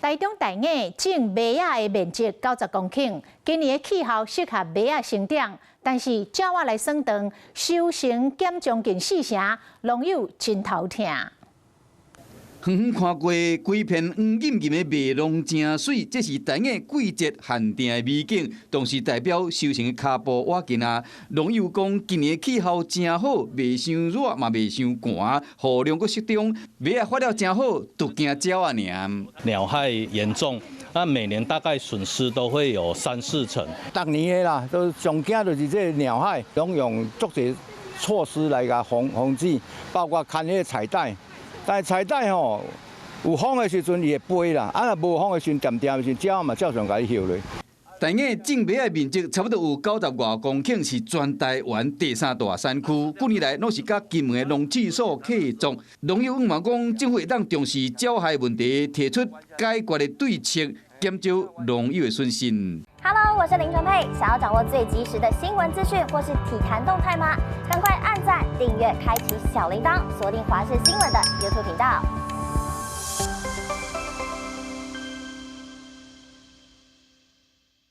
台中大雅种麦仔的面积90公顷，今年的气候适合麦仔生长，但是照我来算长，收成减将近4成，农友真头痛。远远看过规片黄润润的麦浪真水，这是台雅季节限定的美景，同时代表收成的脚步瓦近啊。农友讲，今年的气候真好，袂伤热嘛袂伤寒，雨量阁适中，麦仔发了真好，独惊鸟啊尔。鸟害严重，那每年大概损失都会有3、4成。逐年的啦，都上惊就是这鸟害，拢用足侪措施来甲防治，包括看迄个彩带。但是彩带吼，有风的时阵伊会飞啦，啊若无风的时阵，点点的时阵，鸟嘛照常甲伊休咧。台雅种麦的面积差不多有90外公顷，是全台湾第3大产区。近年来，拢是甲金门的农技所合作。农友嘛讲，政府会当重视鸟害问题，提出解决的对策，减少农友的损失。Hello， 我是林纯佩。想要掌握最及时的新闻资讯或是体坛动态吗？赶快按赞、订阅、开启小铃铛，锁定华视新闻的 YouTube 频道。